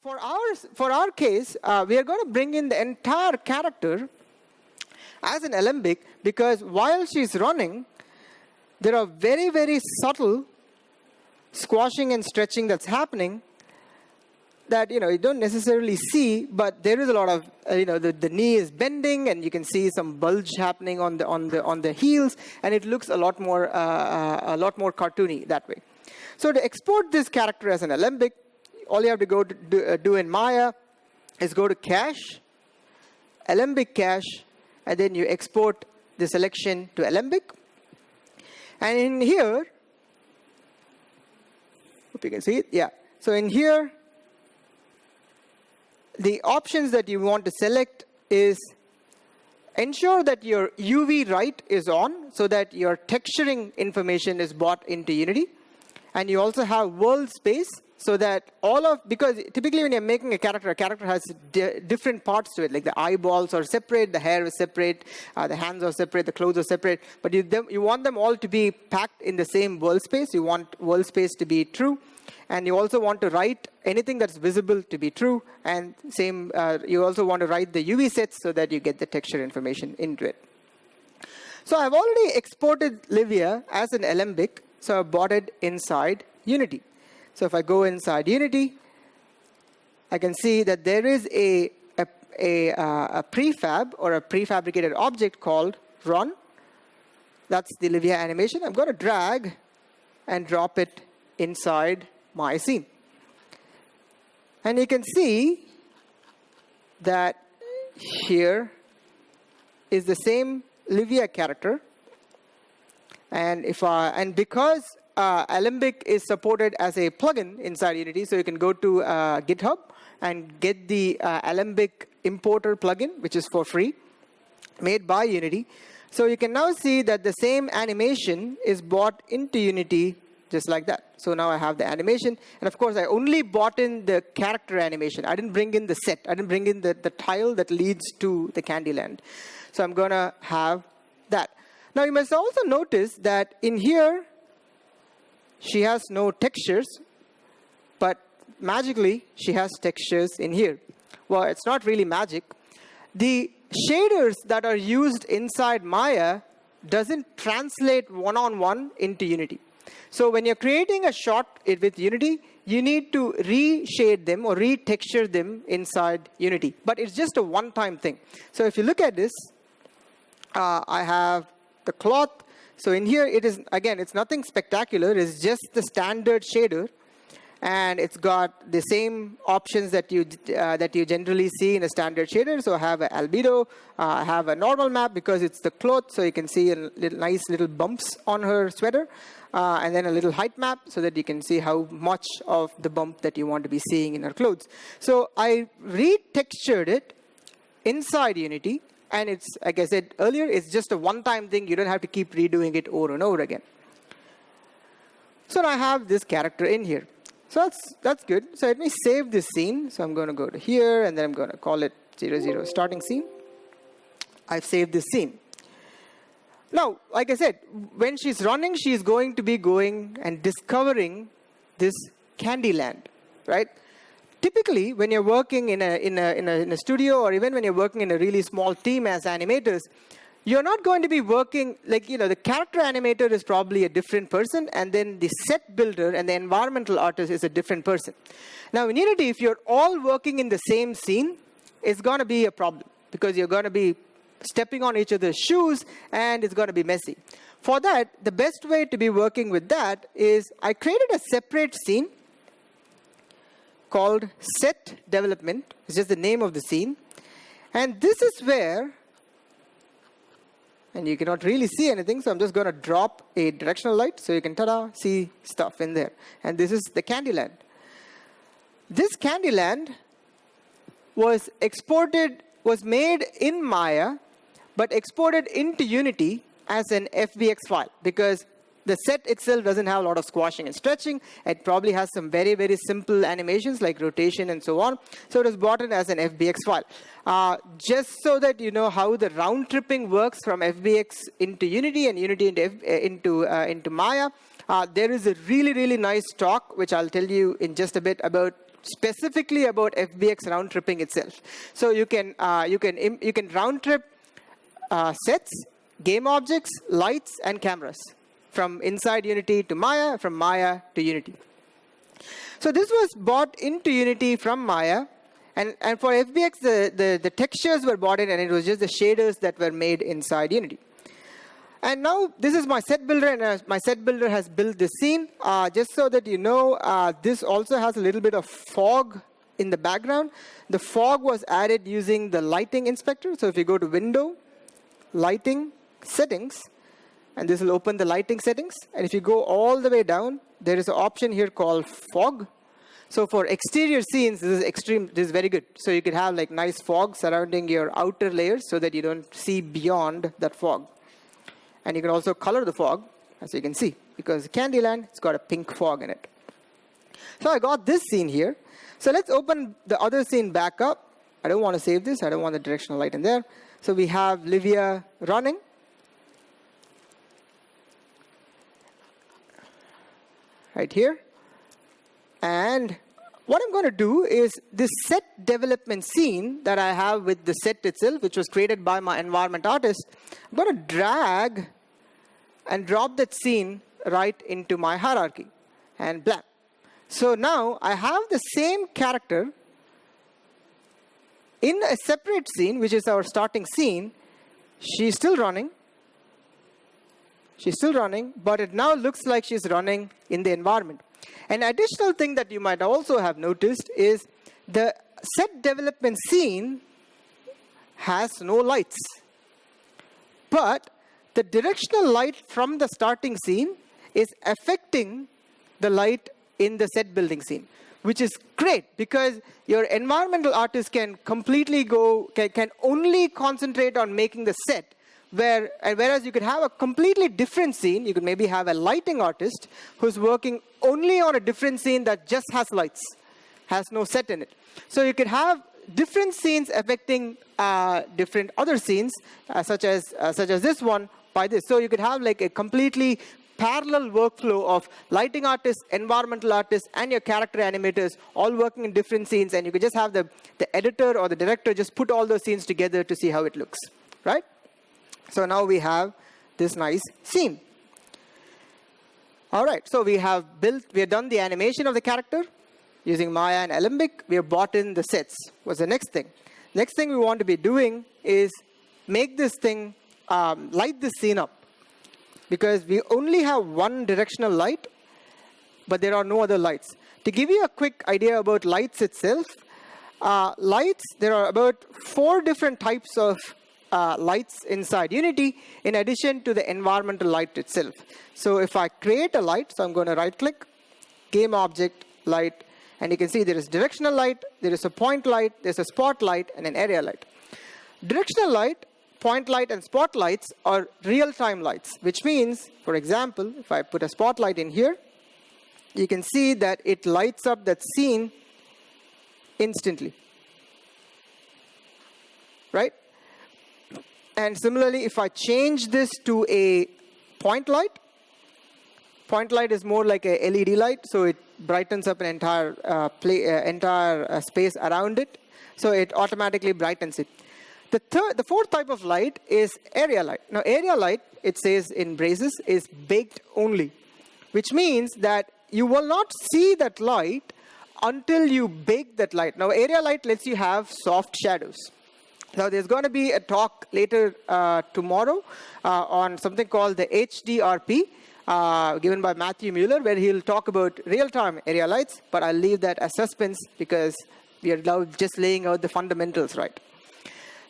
for our case, we are going to bring in the entire character as an alembic, because while she's running, there are very, very subtle squashing and stretching that's happening that you don't necessarily see, but there is a lot of the knee is bending, and you can see some bulge happening on the heels, and it looks a lot more cartoony that way. So to export this character as an alembic, all you have to go to do in Maya is go to cache, alembic cache, and then you export the selection to alembic. And in here, hope you can see it. Yeah. So in here, the options that you want to select is ensure that your UV write is on, so that your texturing information is brought into Unity. And you also have world space, so that because typically when you're making a character has different parts to it, like the eyeballs are separate, the hair is separate, the hands are separate, the clothes are separate, but you want them all to be packed in the same world space. You want world space to be true, and you also want to write anything that's visible to be true, and you also want to write the UV sets so that you get the texture information into it. So I've already exported Livia as an alembic, so I've brought it inside Unity. So if I go inside Unity, I can see that there is a prefab or a prefabricated object called run. That's the Livia animation. I'm going to drag and drop it inside my scene. And you can see that here is the same Livia character. And because Alembic is supported as a plugin inside Unity, so you can go to GitHub and get the Alembic importer plugin, which is for free, made by Unity. So you can now see that the same animation is brought into Unity just like that. So now I have the animation, and of course I only brought in the character animation. I didn't bring in the set. I didn't bring in the tile that leads to the Candyland. So I'm going to have that. Now you must also notice that in here, she has no textures, but magically she has textures in here. Well, it's not really magic. The shaders that are used inside Maya doesn't translate one-on-one into Unity. So when you're creating a shot with Unity, you need to reshade them or retexture them inside Unity. But it's just a one-time thing. So if you look at this, I have the cloth. So in here, it is, again, it's nothing spectacular. It's just the standard shader. And it's got the same options that you generally see in a standard shader. So I have an albedo, I have a normal map because it's the cloth, so you can see nice little bumps on her sweater, and then a little height map so that you can see how much of the bump that you want to be seeing in her clothes. So I retextured it inside Unity, and it's, like I said earlier, it's just a one-time thing. You don't have to keep redoing it over and over again. So now I have this character in here. So that's good. So let me save this scene. So I'm going to go to here, and then I'm going to call it 00 starting scene. I've saved this scene. Now, like I said, when she's running, she's going to be going and discovering this Candyland, right? Typically, when you're working in a studio, or even when you're working in a really small team as animators, you're not going to be working, the character animator is probably a different person, and then the set builder and the environmental artist is a different person. Now in Unity, if you're all working in the same scene, it's going to be a problem, because you're going to be stepping on each other's shoes, and it's going to be messy. For that, the best way to be working with that is I created a separate scene called set development. It's just the name of the scene. And this is where, and you cannot really see anything, so I'm just going to drop a directional light so you can see stuff in there. And this is the Candyland. This Candyland was made in Maya, but exported into Unity as an FBX file, because the set itself doesn't have a lot of squashing and stretching. It probably has some very, very simple animations like rotation and so on. So it was brought in as an FBX file. Just so that you know how the round tripping works from FBX into Unity and Unity into Maya, There is a really, really nice talk, which I'll tell you in just a bit, about specifically about FBX round tripping itself. So you can round trip sets, game objects, lights, and cameras from inside Unity to Maya, from Maya to Unity. So this was bought into Unity from Maya. And for FBX, the textures were brought in, and it was just the shaders that were made inside Unity. And now this is my set builder, and my set builder has built this scene. Just so that you know, this also has a little bit of fog in the background. The fog was added using the lighting inspector. So if you go to Window, Lighting, Settings, and this will open the lighting settings. And if you go all the way down, there is an option here called Fog. So for exterior scenes, this is very good. So you could have like nice fog surrounding your outer layers so that you don't see beyond that fog. And you can also color the fog, as you can see, because Candyland, it's got a pink fog in it. So I got this scene here. So let's open the other scene back up. I don't want to save this. I don't want the directional light in there. So we have Livia running. Right here. And what I'm going to do is this set development scene that I have with the set itself, which was created by my environment artist, I'm going to drag and drop that scene right into my hierarchy. And blam. So now I have the same character in a separate scene, which is our starting scene. She's still running. She's still running, but it now looks like she's running in the environment. An additional thing that you might also have noticed is the set development scene has no lights. But the directional light from the starting scene is affecting the light in the set building scene, which is great because your environmental artist can completely can only concentrate on making the set. Whereas you could have a completely different scene, you could maybe have a lighting artist who's working only on a different scene that just has lights, has no set in it. So you could have different scenes affecting different other scenes, such as this one by this. So you could have like a completely parallel workflow of lighting artists, environmental artists, and your character animators all working in different scenes, and you could just have the editor or the director just put all those scenes together to see how it looks, right? So now we have this nice scene. All right, so we have done the animation of the character using Maya and Alembic. We have brought in the sets. What's the next thing? Next thing we want to be doing is make this thing, light this scene up. Because we only have one directional light, but there are no other lights. To give you a quick idea about lights itself, there are about 4 different types of lights inside Unity, in addition to the environmental light itself. So if I create a light, so I'm going to right-click, Game Object, Light, and you can see there is directional light, there is a point light, there's a spotlight, and an area light. Directional light, point light, and spotlights are real-time lights, which means, for example, if I put a spotlight in here, you can see that it lights up that scene instantly, right? And similarly, if I change this to a point light is more like a LED light, so it brightens up an entire space around it, so it automatically brightens it. The fourth type of light is area light. Now, area light, it says in braces, is baked only, which means that you will not see that light until you bake that light. Now, area light lets you have soft shadows. Now, there's going to be a talk later tomorrow on something called the HDRP, given by Matthew Mueller, where he'll talk about real-time area lights, but I'll leave that as suspense because we are now just laying out the fundamentals, right?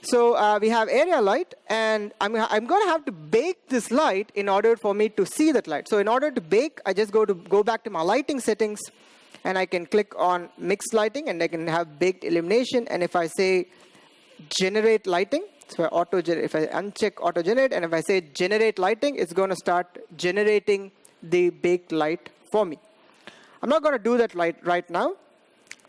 So we have area light, and I'm going to have to bake this light in order for me to see that light. So in order to bake, I just go back to my lighting settings, and I can click on mixed lighting, and I can have baked illumination. And if I say generate lighting, so if I uncheck auto generate, and if I say generate lighting, it's going to start generating the baked light for me. I'm not going to do that right now,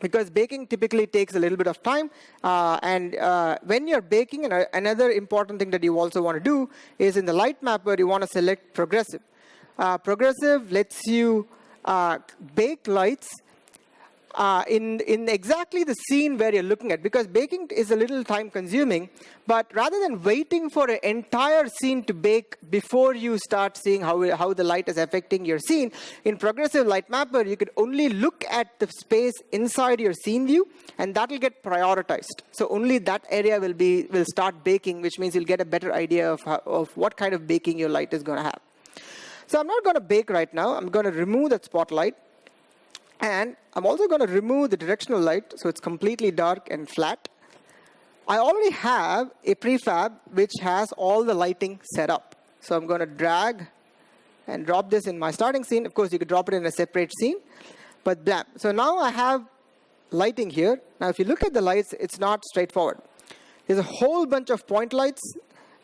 because baking typically takes a little bit of time. When you're baking, another important thing that you also want to do is in the light mapper, you want to select progressive. Progressive lets you bake lights in exactly the scene where you're looking at, because baking is a little time consuming, but rather than waiting for an entire scene to bake before you start seeing how the light is affecting your scene, in Progressive Light Mapper, you could only look at the space inside your scene view, and that will get prioritized. So only that area will start baking, which means you'll get a better idea of what kind of baking your light is going to have. So I'm not going to bake right now. I'm going to remove that spotlight. And I'm also going to remove the directional light, so it's completely dark and flat. I already have a prefab which has all the lighting set up. So I'm going to drag and drop this in my starting scene. Of course, you could drop it in a separate scene. But blam. So now I have lighting here. Now, if you look at the lights, it's not straightforward. There's a whole bunch of point lights.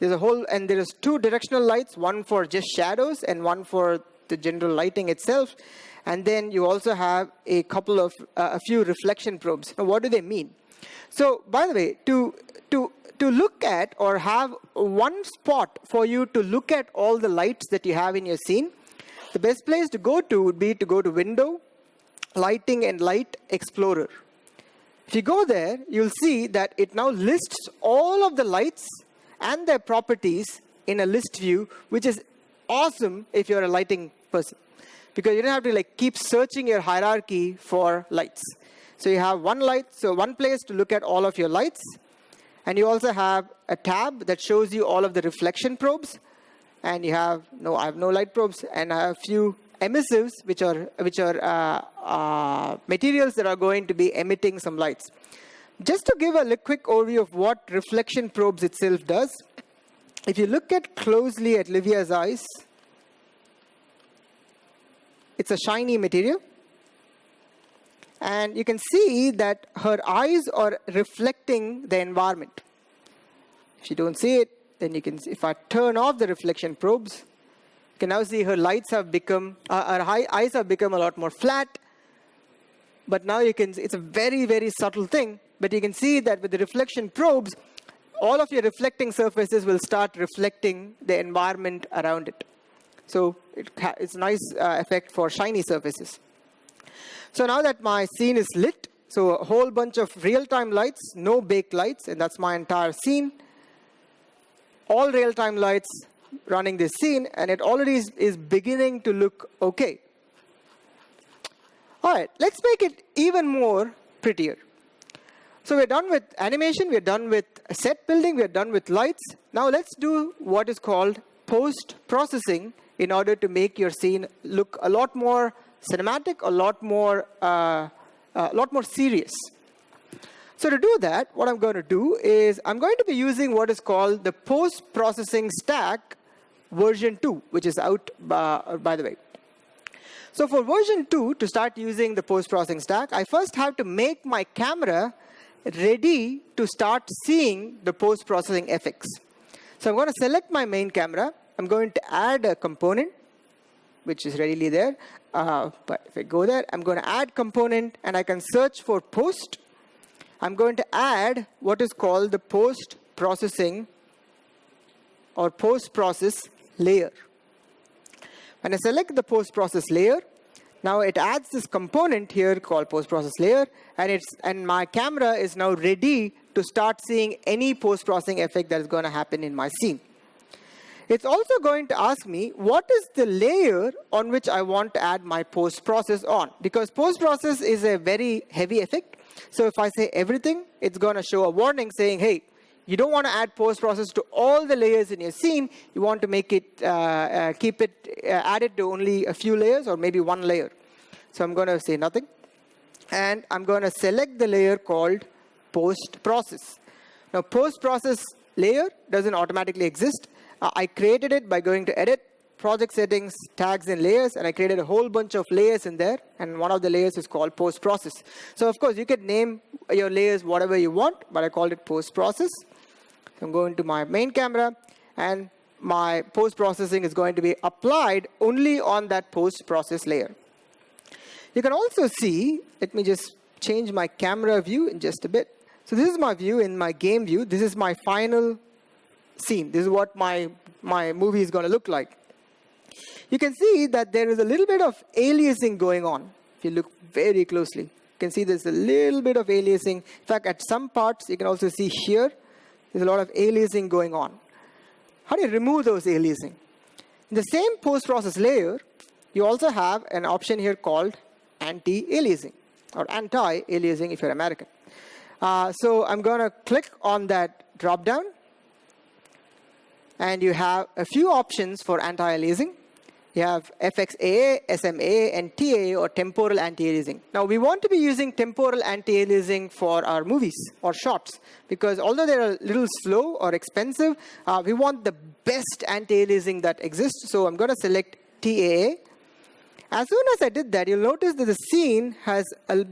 And there is 2 directional lights, one for just shadows and one for the general lighting itself. And then you also have a few reflection probes. Now, what do they mean? So, by the way, to look at or have one spot for you to look at all the lights that you have in your scene, the best place to go to would be to go to Window, Lighting and Light Explorer. If you go there, you'll see that it now lists all of the lights and their properties in a list view, which is awesome if you're a lighting person, because you don't have to keep searching your hierarchy for lights. So you have one place to look at all of your lights, and you also have a tab that shows you all of the reflection probes, and I have no light probes, and I have a few emissives, which are materials that are going to be emitting some lights. Just to give a quick overview of what reflection probes itself does, if you look closely at Livia's eyes, it's a shiny material. And you can see that her eyes are reflecting the environment. If you don't see it, then you can see, if I turn off the reflection probes, you can now see her eyes have become a lot more flat. But now it's a very, very subtle thing. But you can see that with the reflection probes, all of your reflecting surfaces will start reflecting the environment around it. So it's a nice effect for shiny surfaces. So now that my scene is lit, so a whole bunch of real-time lights, no baked lights, and that's my entire scene. All real-time lights running this scene, and it already is beginning to look okay. All right, let's make it even more prettier. So we're done with animation, we're done with set building, we're done with lights. Now let's do what is called post-processing in order to make your scene look a lot more cinematic, a lot more serious. So to do that, what I'm going to do is I'm going to be using what is called the post-processing stack version 2, which is out by the way. So for version 2, to start using the post-processing stack, I first have to make my camera ready to start seeing the post-processing effects. So I'm going to select my main camera. I'm going to add a component, which is readily there. But if I go there, I'm going to add component, and I can search for post. I'm going to add what is called the post-processing or post-process layer. When I select the post-process layer, now it adds this component here called post-process layer, and my camera is now ready to start seeing any post-processing effect that is going to happen in my scene. It's also going to ask me what is the layer on which I want to add my post-process on, because post-process is a very heavy effect. So if I say everything, it's going to show a warning saying, hey, you don't want to add post-process to all the layers in your scene. You want to make it, add it to only a few layers or maybe one layer. So I'm going to say nothing. And I'm going to select the layer called post-process. Now, post-process layer doesn't automatically exist. I created it by going to Edit, Project Settings, Tags and Layers, and I created a whole bunch of layers in there, and one of the layers is called post-process. So, of course, you could name your layers whatever you want, but I called it post-process. So I'm going to my main camera, and my post-processing is going to be applied only on that post-process layer. You can also see, let me just change my camera view in just a bit. So this is my view in my game view. This is my final scene. This is what my movie is going to look like. you can see that there is a little bit of aliasing going on. If you look very closely, you can see there's a little bit of aliasing. In fact, at some parts, you can also see here, there's a lot of aliasing going on. How do you remove those aliasing? In the same post-process layer, you also have an option here called anti-aliasing, or anti-aliasing if you're American. So I'm going to click on that drop-down, and you have a few options for anti-aliasing. You have FXAA, SMA, and TAA, or temporal anti-aliasing. Now, we want to be using temporal anti-aliasing for our movies or shorts, because although they're a little slow or expensive, we want the best anti-aliasing that exists. So I'm going to select TAA. As soon as I did that, you'll notice that the scene has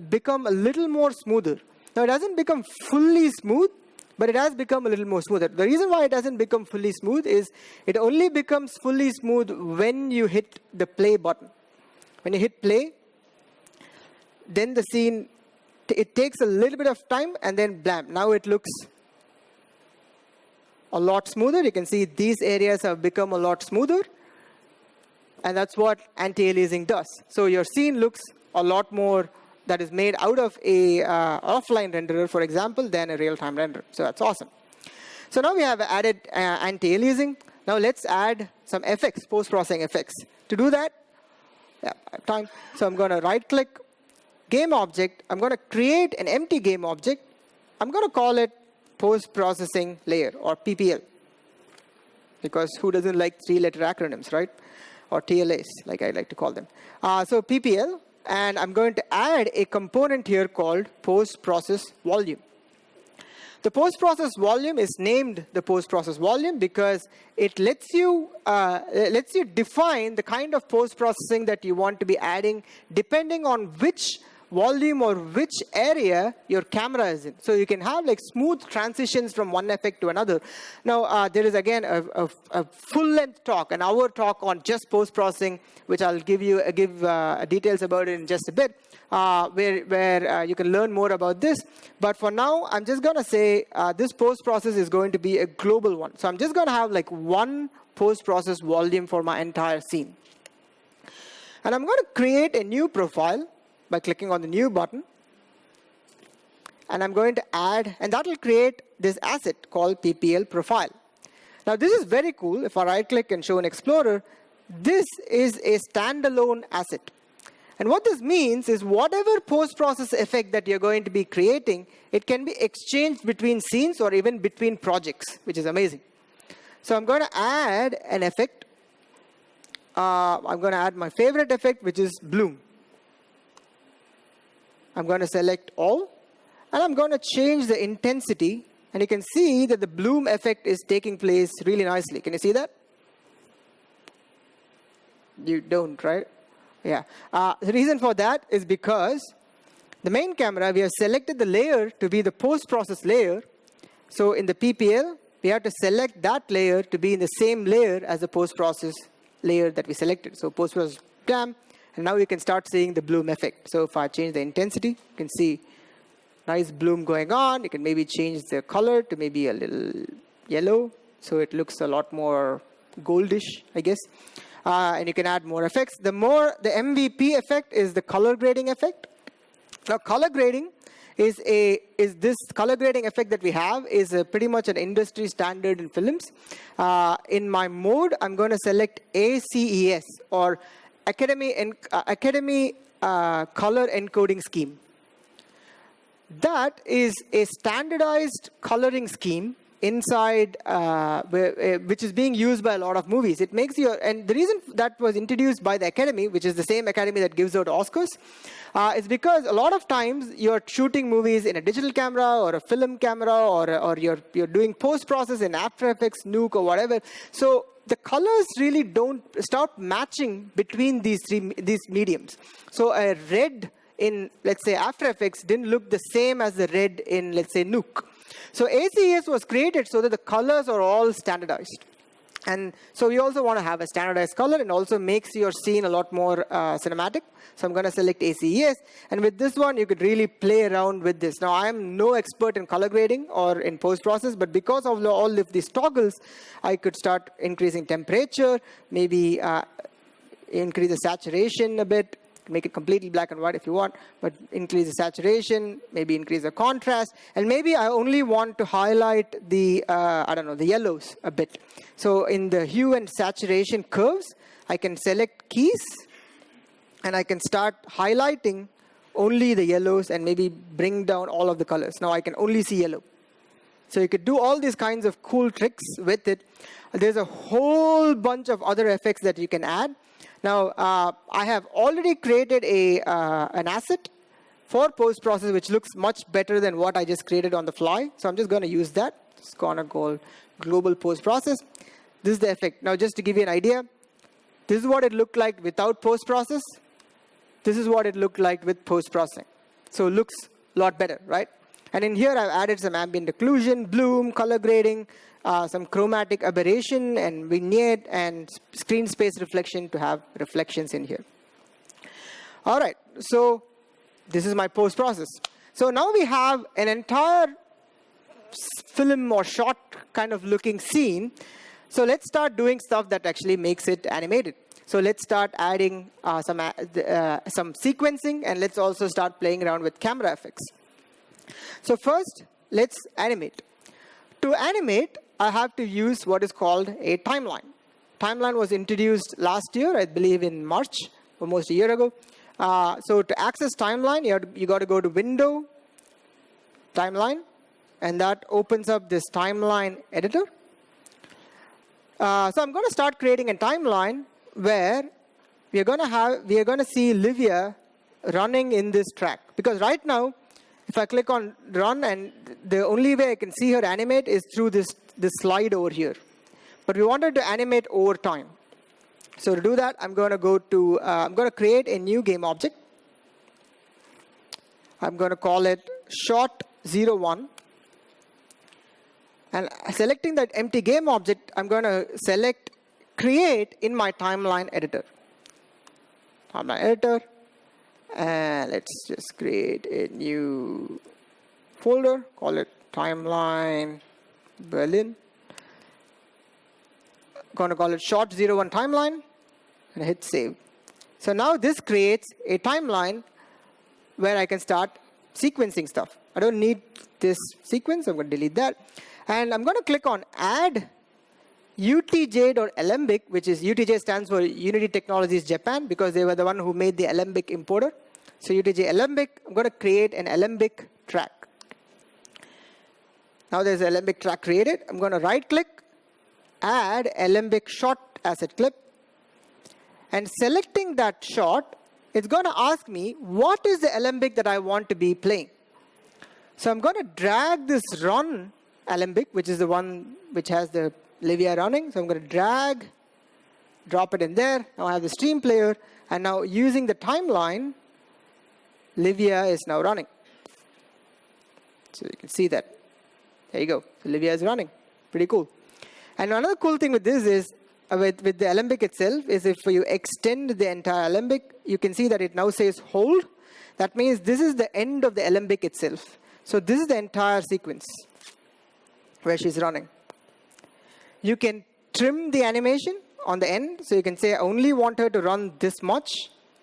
become a little more smoother. Now, it doesn't become fully smooth, but it has become a little more smoother. The reason why it doesn't become fully smooth is it only becomes fully smooth when you hit the play button. When you hit play, then the scene, it takes a little bit of time, and then blam, now it looks a lot smoother. You can see these areas have become a lot smoother, and that's what anti-aliasing does. So your scene looks a lot more that is made out of a offline renderer, for example, than a real-time renderer. So that's awesome. So now we have added anti-aliasing. Now let's add some effects, post-processing effects. To do that, I have time. So I'm going to right-click, game object. I'm going to create an empty game object. I'm going to call it post-processing layer, or PPL. Because who doesn't like three-letter acronyms, right? Or TLAs, like I like to call them. So PPL. And I'm going to add a component here called post-process volume. The post-process volume is named the post-process volume because it lets you define the kind of post-processing that you want to be adding depending on which volume or which area your camera is in. So you can have like smooth transitions from one effect to another. Now, there is again a full-length talk, an hour talk on just post-processing, which I'll give details about it in just a bit, where you can learn more about this. But for now, I'm just going to say this post-process is going to be a global one. So I'm just going to have like one post-process volume for my entire scene. And I'm going to create a new profile by clicking on the new button. And I'm going to add, and that will create this asset called PPL profile. Now this is very cool. If I right click and show an explorer, this is a standalone asset. And what this means is whatever post-process effect that you're going to be creating, it can be exchanged between scenes or even between projects, which is amazing. So I'm going to add an effect. I'm going to add my favorite effect, which is bloom. I'm going to select all, and I'm going to change the intensity, and you can see that the bloom effect is taking place really nicely. Can you see that? You don't, right? Yeah. The reason for that is because the main camera, we have selected the layer to be the post-process layer. So in the PPL, we have to select that layer to be in the same layer as the post-process layer that we selected. So post-process, bam. And now you can start seeing the bloom effect. So if I change the intensity, you can see nice bloom going on. You can maybe change the color to maybe a little yellow, so it looks a lot more goldish, I guess. And you can add more effects. The MVP effect is the color grading effect. Now, color grading is this color grading effect that we have is pretty much an industry standard in films. In my mode, I'm going to select ACES, or Academy Color Encoding Scheme. That is a standardized coloring scheme inside, which is being used by a lot of movies. It makes and the reason that was introduced by the Academy, which is the same Academy that gives out Oscars, is because a lot of times you're shooting movies in a digital camera or a film camera, or you're doing post-process in After Effects, Nuke, or whatever. So the colors really don't stop matching between these mediums. So a red in, let's say, After Effects didn't look the same as the red in, let's say, Nuke. So ACES was created so that the colors are all standardized. And so we also want to have a standardized color, and also makes your scene a lot more cinematic. So I'm going to select ACES. And with this one, you could really play around with this. Now, I'm no expert in color grading or in post-process, but because of all of these toggles, I could start increasing temperature, maybe increase the saturation a bit, make it completely black and white if you want, but increase the saturation, maybe increase the contrast, and maybe I only want to highlight the, the yellows a bit. So in the hue and saturation curves, I can select keys, and I can start highlighting only the yellows and maybe bring down all of the colors. Now I can only see yellow. So you could do all these kinds of cool tricks with it. There's a whole bunch of other effects that you can add. Now, I have already created an asset for post-process, which looks much better than what I just created on the fly. So I'm just going to use that. Just going to go global post-process. This is the effect. Now, just to give you an idea, this is what it looked like without post-process. This is what it looked like with post-processing. So it looks a lot better, right? And in here, I've added some ambient occlusion, bloom, color grading, some chromatic aberration, and vignette, and screen space reflection to have reflections in here. All right, so this is my post-process. So now we have an entire film or short kind of looking scene. So let's start doing stuff that actually makes it animated. So let's start adding some sequencing, and let's also start playing around with camera effects. So first, let's animate. To animate, I have to use what is called a timeline. Timeline was introduced last year, I believe in March, almost a year ago. So to access timeline, you got to go to Window, Timeline, and that opens up this timeline editor. So I'm going to start creating a timeline where we are going to see Livia running in this track, because right now, if I click on run, and the only way I can see her animate is through this slide over here. But we wanted to animate over time. So to do that, I'm going to create a new game object. I'm going to call it shot01. And selecting that empty game object, I'm going to select create in my timeline editor. Timeline editor. And let's just create a new folder, call it Timeline Berlin. Going to call it Shot01 Timeline, and hit save. So now this creates a timeline where I can start sequencing stuff. I don't need this sequence, I'm going to delete that. And I'm going to click on Add UTJ.alembic, which is UTJ stands for Unity Technologies Japan, because they were the one who made the alembic importer. So UTJ alembic, I'm going to create an alembic track. Now there's an alembic track created. I'm going to right click, add alembic shot asset clip. And selecting that shot, it's going to ask me what is the alembic that I want to be playing. So I'm going to drag this run alembic, which is the one which has the Livia running. So I'm going to drag, drop it in there. Now I have the stream player. And now using the timeline, Livia is now running. So you can see that. There you go. So Livia is running. Pretty cool. And another cool thing with this is, with the alembic itself, is if you extend the entire alembic, you can see that it now says hold. That means this is the end of the alembic itself. So this is the entire sequence where she's running. You can trim the animation on the end. So you can say, I only want her to run this much.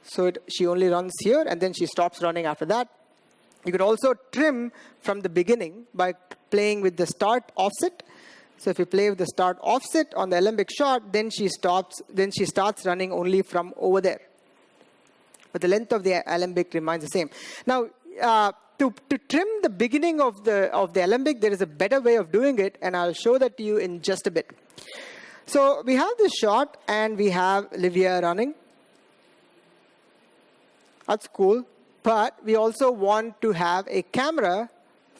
So she only runs here, and then she stops running after that. You could also trim from the beginning by playing with the start offset. So if you play with the start offset on the alembic shot, then she starts running only from over there. But the length of the alembic remains the same. Now, to trim the beginning of the alembic, there is a better way of doing it, and I'll show that to you in just a bit. So we have this shot, and we have Livia running. That's cool. But we also want to have a camera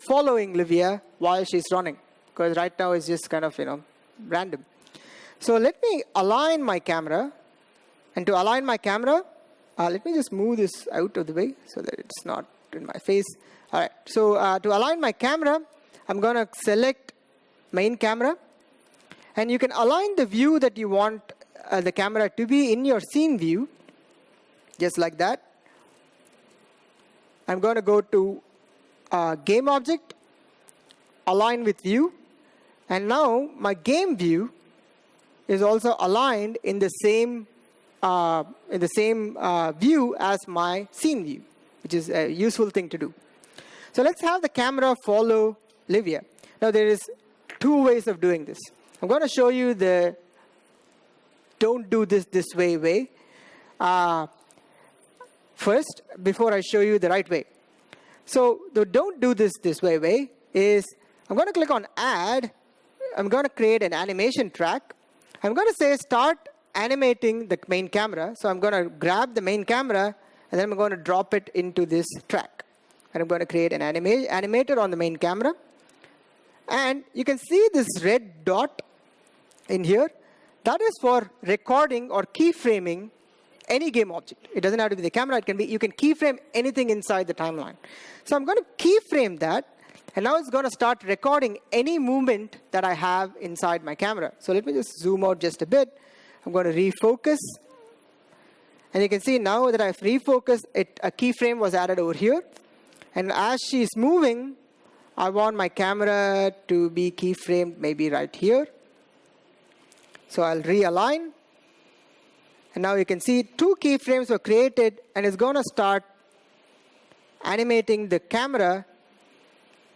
following Livia while she's running, because right now it's just kind of, random. So let me align my camera. And to align my camera, let me just move this out of the way so that it's not in my face. All right. So to align my camera, I'm going to select main camera. And you can align the view that you want the camera to be in your scene view, just like that. I'm going to go to game object, align with view. And now my game view is also aligned in the same view as my scene view, which is a useful thing to do. So let's have the camera follow Livia. Now there is two ways of doing this. I'm going to show you the don't do this way. First, before I show you the right way. So the don't do this way is I'm going to click on add. I'm going to create an animation track. I'm going to say start animating the main camera. So I'm going to grab the main camera and then I'm going to drop it into this track. And I'm going to create an animator on the main camera. And you can see this red dot in here. That is for recording or keyframing any game object. It doesn't have to be the camera. It can be, you can keyframe anything inside the timeline. So I'm going to keyframe that. And now it's going to start recording any movement that I have inside my camera. So let me just zoom out just a bit. I'm going to refocus. And you can see now that I've refocused, a keyframe was added over here. And as she's moving, I want my camera to be keyframed maybe right here. So I'll realign. And now you can see two keyframes were created, and it's going to start animating the camera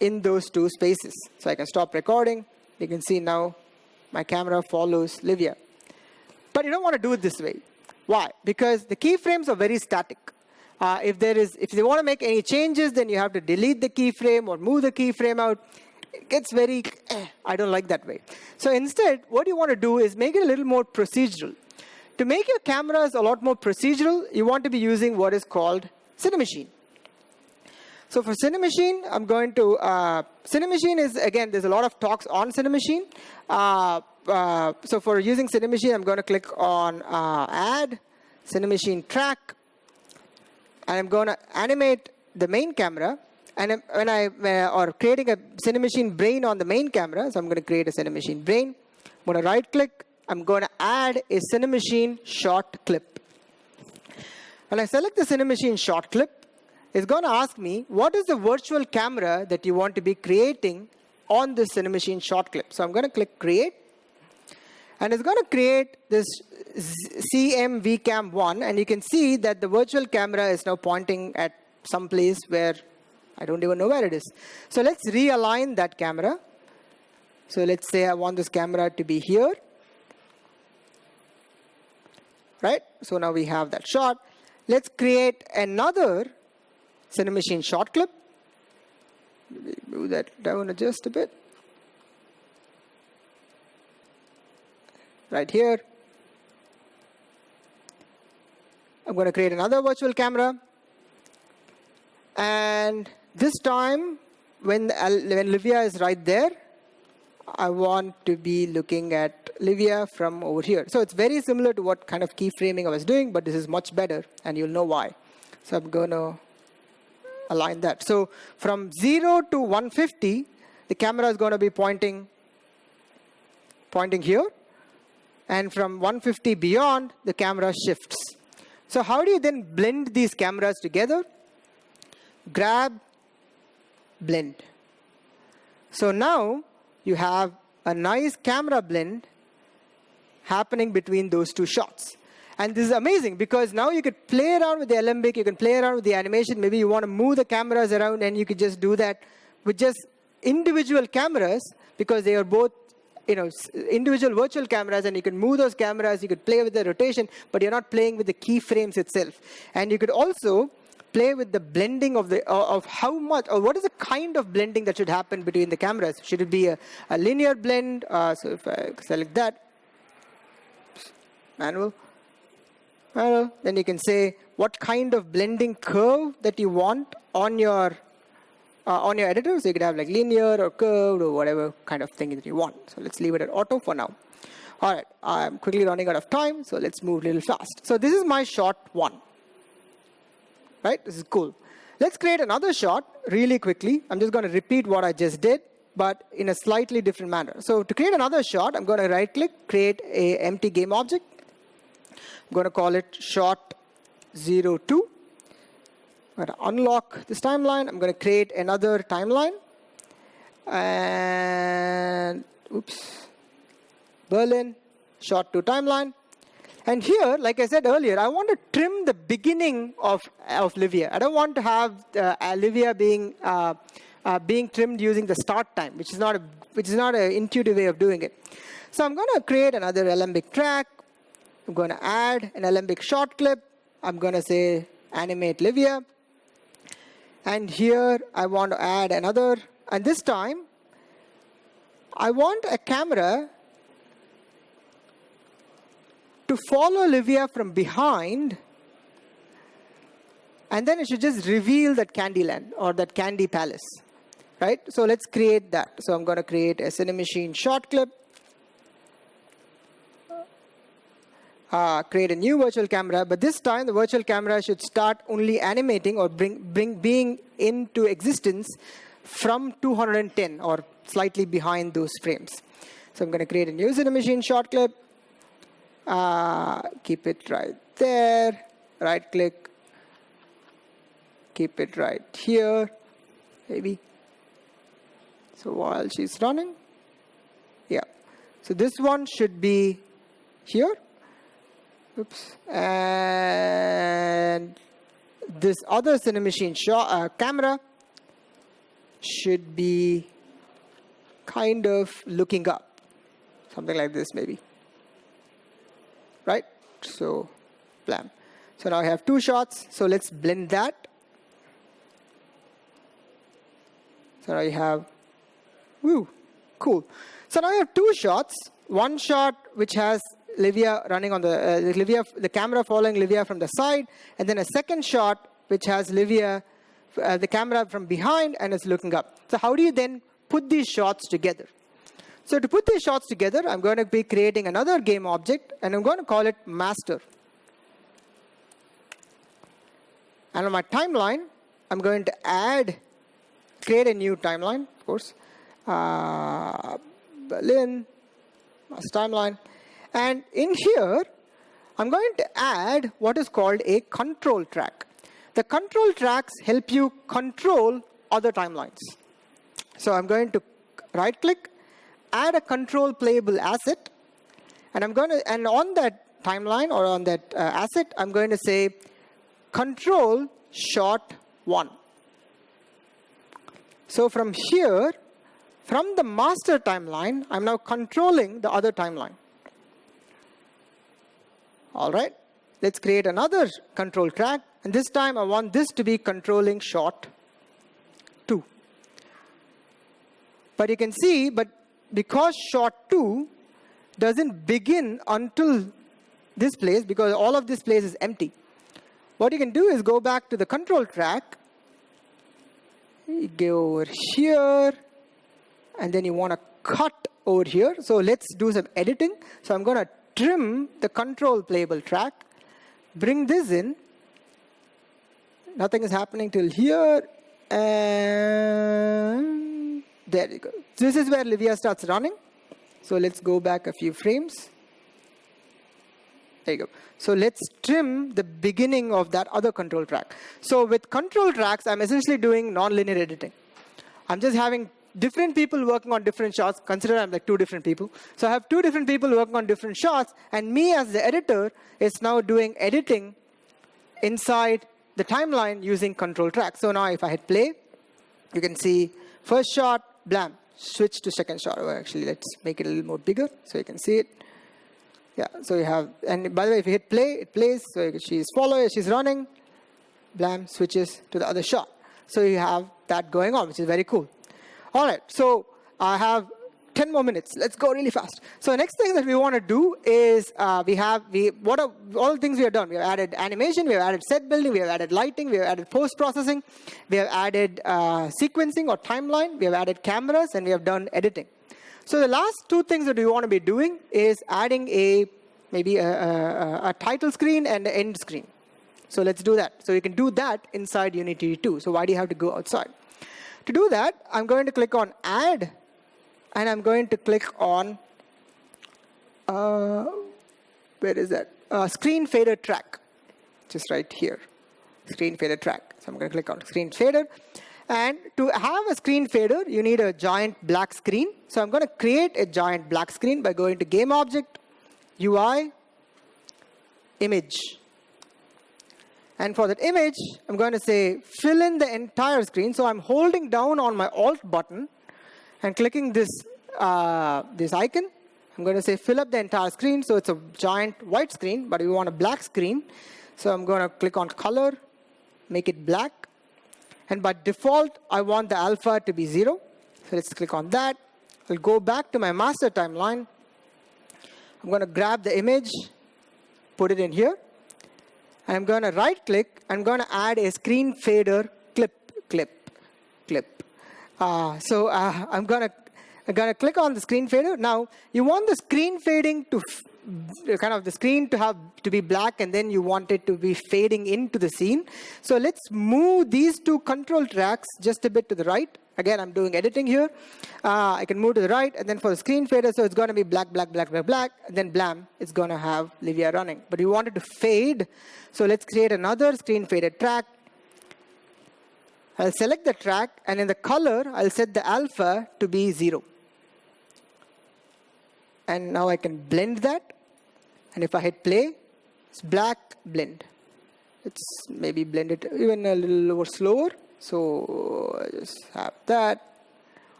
in those two spaces. So I can stop recording. You can see now my camera follows Livia. But you don't want to do it this way. Why? Because the keyframes are very static. If they want to make any changes, then you have to delete the keyframe or move the keyframe out. It gets very, I don't like that way. So instead, what you want to do is make it a little more procedural. To make your cameras a lot more procedural, you want to be using what is called Cinemachine. So for Cinemachine, I'm going to, Cinemachine is, again, there's a lot of talks on Cinemachine. So for using Cinemachine, I'm going to click on Add, Cinemachine Track, and I'm going to animate the main camera. And or creating a Cinemachine brain on the main camera, so I'm going to create a Cinemachine brain. I'm going to right click. I'm going to add a Cinemachine short clip. When I select the Cinemachine short clip, it's going to ask me, what is the virtual camera that you want to be creating on this Cinemachine short clip? So I'm going to click create. And it's going to create this CMVCam1. And you can see that the virtual camera is now pointing at some place where I don't even know where it is. So let's realign that camera. So let's say I want this camera to be here. Right? So now we have that shot. Let's create another Cinemachine short clip. Move that down just a bit. Right here. I'm going to create another virtual camera. And this time, when Livia is right there, I want to be looking at Livia from over here. So it's very similar to what kind of keyframing I was doing, but this is much better, and you'll know why. So I'm going to align that. So from 0 to 150, the camera is going to be pointing here. And from 150 beyond, the camera shifts. So how do you then blend these cameras together? Grab, blend. So now you have a nice camera blend happening between those two shots. And this is amazing because now you could play around with the alembic, you can play around with the animation. Maybe you want to move the cameras around and you could just do that with just individual cameras because they are both individual virtual cameras, and you can move those cameras, you could play with the rotation, but you're not playing with the keyframes itself. And you could also play with the blending of how much, or what is the kind of blending that should happen between the cameras. Should it be a linear blend? So if I select that, manual, then you can say what kind of blending curve that you want on your editor. So you could have like linear or curved or whatever kind of thing that you want. So let's leave it at auto for now. All right, I'm quickly running out of time, so let's move a little fast. So this is my shot 1. Right, this is cool. Let's create another shot really quickly. I'm just going to repeat what I just did, but in a slightly different manner. So to create another shot, I'm going to right click, create a empty game object. I'm going to call it shot 02. I'm going to unlock this timeline. I'm going to create another timeline. And, Berlin, shot 2 timeline. And here, like I said earlier, I want to trim the beginning of Livia. I don't want to have Livia being trimmed using the start time, which is not an intuitive way of doing it. So I'm going to create another alembic track. I'm going to add an alembic short clip. I'm going to say animate Livia. And here I want to add another. And this time, I want a camera to follow Livia from behind, and then it should just reveal that candy land or that candy palace, right? So let's create that. So I'm going to create a Cinemachine short clip, create a new virtual camera, but this time the virtual camera should start only animating or being into existence from 210 or slightly behind those frames. So I'm going to create a new Cinemachine short clip. Keep it right there, right click, keep it right here, maybe. So while she's running, yeah. So this one should be here. Oops. And this other Cinemachine camera should be kind of looking up, something like this maybe. Right? So, blam. So now I have two shots. So let's blend that. So now you have, woo, cool. So now you have two shots. One shot which has Livia running on the camera following Livia from the side, and then a second shot which has Livia, the camera from behind, and is looking up. So how do you then put these shots together? So to put these shots together, I'm going to be creating another game object, and I'm going to call it master. And on my timeline, I'm going to create a new timeline, of course. Berlin, master timeline. And in here, I'm going to add what is called a control track. The control tracks help you control other timelines. So I'm going to right-click, add a control playable asset, and on that timeline or on that asset, I'm going to say control shot 1. So from here, from the master timeline, I'm now controlling the other timeline. All right, let's create another control track, and this time I want this to be controlling shot 2. But you can see, because shot 2 doesn't begin until this place, because all of this place is empty, what you can do is go back to the control track, you go over here, and then you want to cut over here. So let's do some editing. So I'm going to trim the control playable track, bring this in, nothing is happening till here, and there you go. This is where Livia starts running. So let's go back a few frames. There you go. So let's trim the beginning of that other control track. So with control tracks, I'm essentially doing non-linear editing. I'm just having different people working on different shots. Consider I'm like two different people. So I have two different people working on different shots, and me as the editor is now doing editing inside the timeline using control tracks. So now if I hit play, you can see first shot, blam, switch to second shot. Oh, actually, let's make it a little more bigger so you can see it. Yeah, so you have, and by the way, if you hit play, it plays. So she's following, she's running, blam, switches to the other shot. So you have that going on, which is very cool. All right, so I have 10 more minutes. Let's go really fast. So the next thing that we want to do is what are all the things we have done? We have added animation, we have added set building, we have added lighting, we have added post-processing, we have added sequencing or timeline, we have added cameras, and we have done editing. So the last two things that we want to be doing is adding maybe a title screen and an end screen. So let's do that. So you can do that inside Unity 2. So why do you have to go outside? To do that, I'm going to click on Add, and I'm going to click on, where is that? Screen fader track, just right here, screen fader track. So I'm going to click on screen fader. And to have a screen fader, you need a giant black screen. So I'm going to create a giant black screen by going to Game Object, UI, image. And for that image, I'm going to say fill in the entire screen. So I'm holding down on my Alt button and clicking this, this icon. I'm going to say fill up the entire screen. So it's a giant white screen, but we want a black screen. So I'm going to click on color, make it black. And by default, I want the alpha to be 0. So let's click on that. I'll go back to my master timeline. I'm going to grab the image, put it in here. I'm going to right click. I'm going to add a screen fader clip. I'm going to click on the screen fader. Now, you want the screen fading to kind of the screen to be black, and then you want it to be fading into the scene. So let's move these two control tracks just a bit to the right. Again, I'm doing editing here. I can move to the right, and then for the screen fader, so it's going to be black, and then blam, it's going to have Livia running. But we want it to fade, so let's create another screen faded track. I'll select the track, and in the color, I'll set the alpha to be 0. And now I can blend that. And if I hit play, it's black blend. Let's maybe blend it even a little more slower. So I just have that.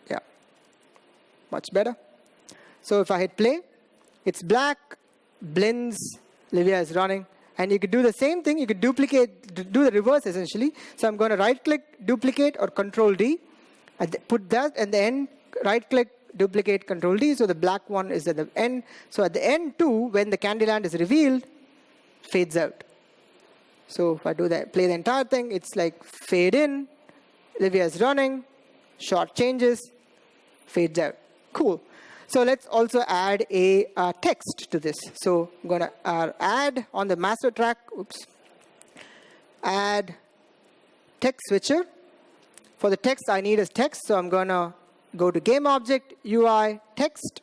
Yeah, much better. So if I hit play, it's black, blends, Livia is running. And you could do the same thing. You could duplicate, do the reverse essentially. So I'm going to right click, duplicate, or Control D. Put that at the end, right click, duplicate, Control D. So the black one is at the end. So at the end too, when the Candyland is revealed, fades out. So if I do that, play the entire thing, it's like fade in, Livia is running, short changes, fades out. Cool. So let's also add a text to this. So I'm going to add on the master track, add text switcher. For the text, I need is text. So I'm going to go to game object, UI, text.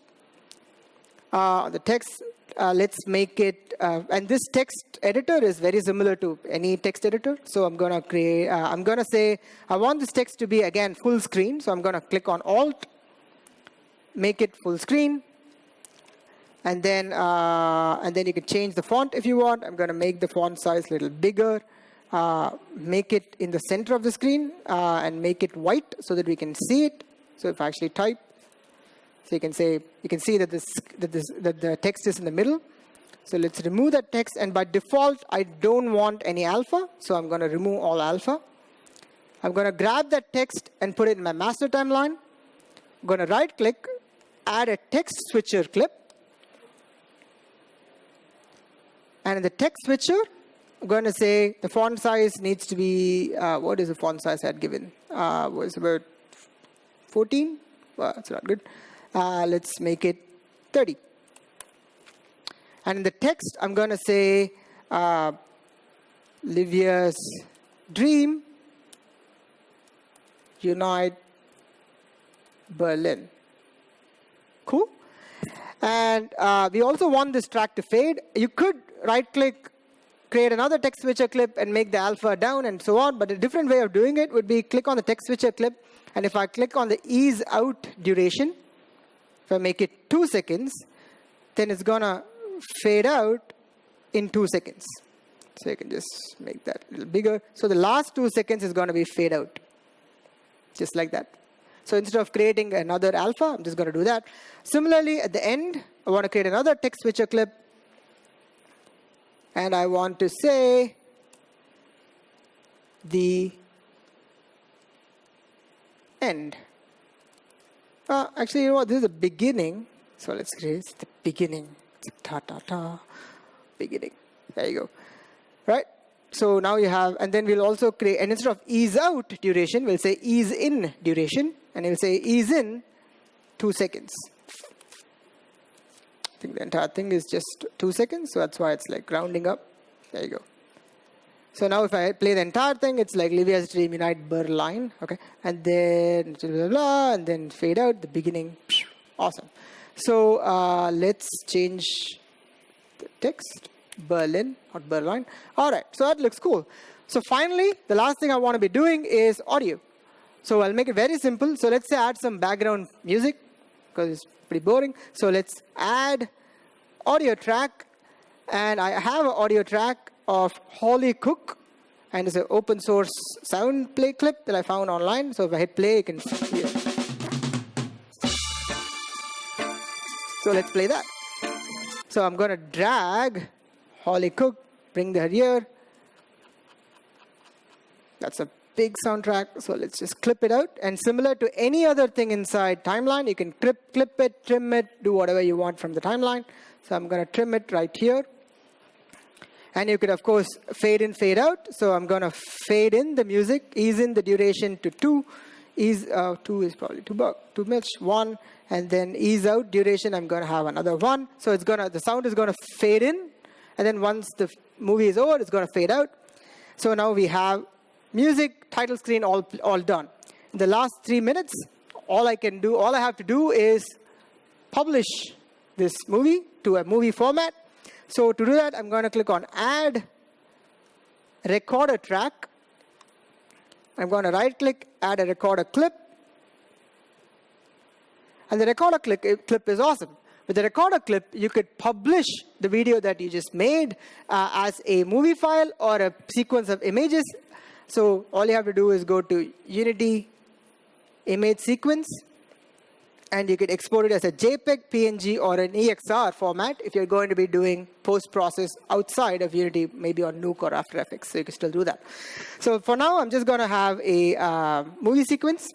The text, let's make it, and this text editor is very similar to any text editor. So I'm going to create, I'm going to say, I want this text to be, again, full screen. So I'm going to click on Alt, make it full screen, and then you can change the font if you want. I'm going to make the font size a little bigger, make it in the center of the screen, and make it white so that we can see it. So if I actually type, so you can see that the text is in the middle. So let's remove that text, and by default, I don't want any alpha, so I'm going to remove all alpha. I'm going to grab that text and put it in my master timeline. I'm going to right click, add a text switcher clip. And in the text switcher, I'm going to say the font size needs to be, what is the font size I had given? Was about 14? Well, that's not good. Let's make it 30. And in the text, I'm going to say Livia's dream, unite Berlin. Cool. And we also want this track to fade. You could right-click, create another text switcher clip, and make the alpha down, and so on. But a different way of doing it would be click on the text switcher clip, and if I click on the ease out duration, if I make it 2 seconds, then it's going to fade out in 2 seconds. So you can just make that a little bigger. So the last 2 seconds is going to be fade out, just like that. So instead of creating another alpha, I'm just going to do that. Similarly, at the end, I want to create another text switcher clip. And I want to say the end. Actually, you know what? This is the beginning. So let's create the beginning. Beginning. There you go. Right? So now you have, and then we'll also create, and instead of ease out duration, we'll say ease in duration. And we'll say ease in 2 seconds. I think the entire thing is just 2 seconds. So that's why it's like rounding up. There you go. So now if I play the entire thing, it's like Livia's dream, unite Berlin. Okay. And then blah, blah, blah, and then fade out the beginning. Awesome. So let's change the text. Berlin, not Berlin. All right. So that looks cool. So finally, the last thing I want to be doing is audio. So I'll make it very simple. So let's say add some background music. because it's pretty boring. So let's add audio track. And I have an audio track of Holly Cook. And it's an open source sound play clip that I found online. So if I hit play, you can hear it. So let's play that. So I'm going to drag Holly Cook, bring her here. That's a big soundtrack. So let's just clip it out. And similar to any other thing inside timeline, you can clip it, trim it, do whatever you want from the timeline. So I'm going to trim it right here. And you could, of course, fade in, fade out. So I'm going to fade in the music, ease in the duration to 2. 2 is probably too much. 1, and then ease out duration. I'm going to have another 1. So the sound is going to fade in, and then once the movie is over, it's going to fade out. So now we have music, title screen, all done. In the last 3 minutes, all I have to do is publish this movie to a movie format. So to do that, I'm going to click on Add Recorder Track. I'm going to right-click, add a recorder clip. And the recorder clip is awesome. With the recorder clip, you could publish the video that you just made as a movie file or a sequence of images. So all you have to do is go to Unity Image Sequence. And you could export it as a JPEG, PNG, or an EXR format if you're going to be doing post-process outside of Unity, maybe on Nuke or After Effects. So you can still do that. So for now, I'm just going to have a movie sequence.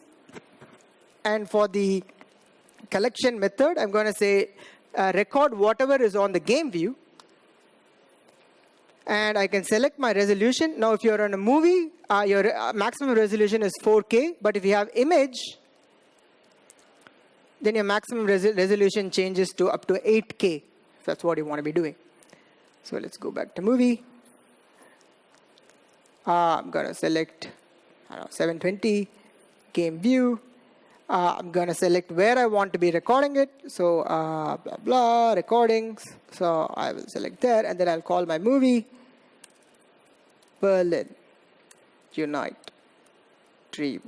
And for the collection method, I'm going to say record whatever is on the game view. And I can select my resolution. Now, if you're on a movie, your maximum resolution is 4K. But if you have image, then your maximum resolution changes to up to 8K. If that's what you want to be doing. So let's go back to movie. I'm going to select 720, game view. I'm going to select where I want to be recording it. So blah, blah, recordings. So I will select there, and then I'll call my movie Berlin Unite Dream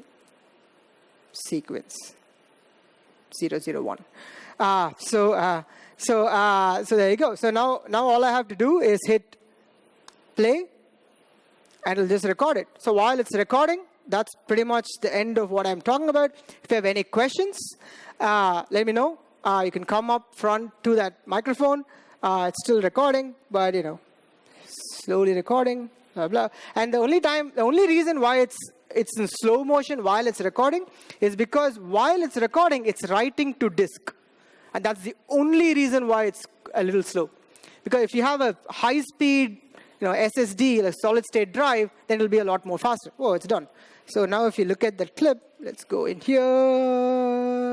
Sequence 001. So there you go. So now all I have to do is hit play, and it'll just record it. So while it's recording, that's pretty much the end of what I'm talking about. If you have any questions, let me know. You can come up front to that microphone. It's still recording, but slowly recording. Blah blah. And the only reason why it's in slow motion while it's recording is because while it's recording, it's writing to disk. And that's the only reason why it's a little slow. Because if you have a high-speed SSD, a solid-state drive, then it'll be a lot more faster. Oh, it's done. So now if you look at that clip, let's go in here.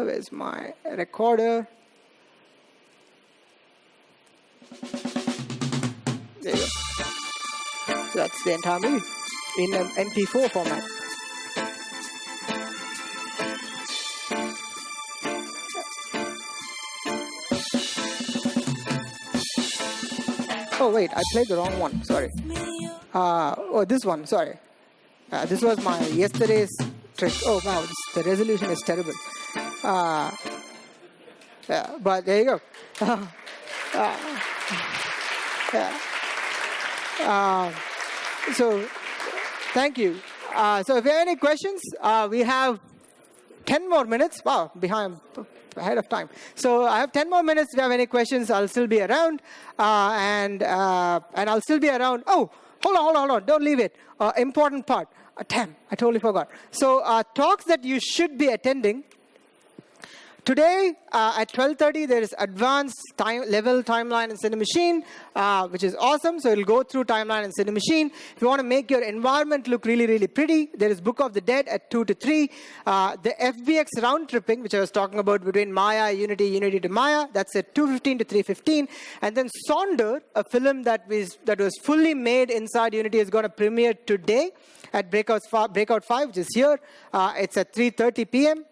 Where's my recorder? There you go. So that's the entire movie in an MP4 format. Oh, wait, I played the wrong one. Sorry. This one. Sorry. This was my yesterday's trick. Oh, wow. The resolution is terrible. But there you go. So, thank you. So, if you have any questions, we have 10 more minutes. Wow, ahead of time. So I have 10 more minutes. If you have any questions, I'll still be around. And I'll still be around. Oh, hold on. Don't leave it. Important part. Damn, I totally forgot. So talks that you should be attending. Today at 12:30, there is advanced level timeline in Cinemachine, which is awesome. So it'll go through timeline in Cinemachine. If you want to make your environment look really, really pretty, there is Book of the Dead at 2 to 3. The FBX round tripping, which I was talking about between Maya, Unity to Maya, that's at 2:15 to 3:15. And then Sonder, a film that was fully made inside Unity, is going to premiere today at Breakout 5, which is here. It's at 3:30 p.m.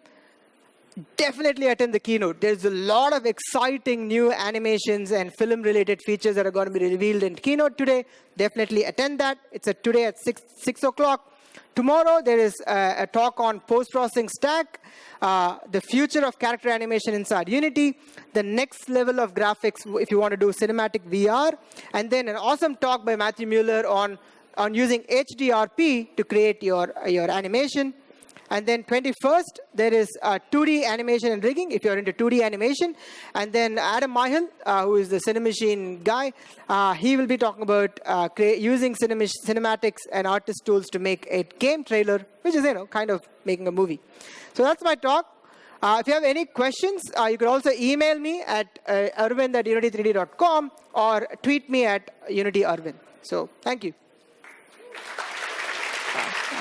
Definitely attend the keynote. There's a lot of exciting new animations and film-related features that are going to be revealed in keynote today. Definitely attend that. It's today at 6 o'clock. Tomorrow, there is a talk on post-processing stack, the future of character animation inside Unity, the next level of graphics if you want to do cinematic VR, and then an awesome talk by Matthew Mueller on using HDRP to create your animation. And then 21st, there is 2D animation and rigging, if you're into 2D animation. And then Adam Myhill, who is the Cinemachine guy, he will be talking about using cinematics and artist tools to make a game trailer, which is, kind of making a movie. So that's my talk. If you have any questions, you could also email me at arvind@unity3d.com or tweet me at unityarvind. So thank you. Bye.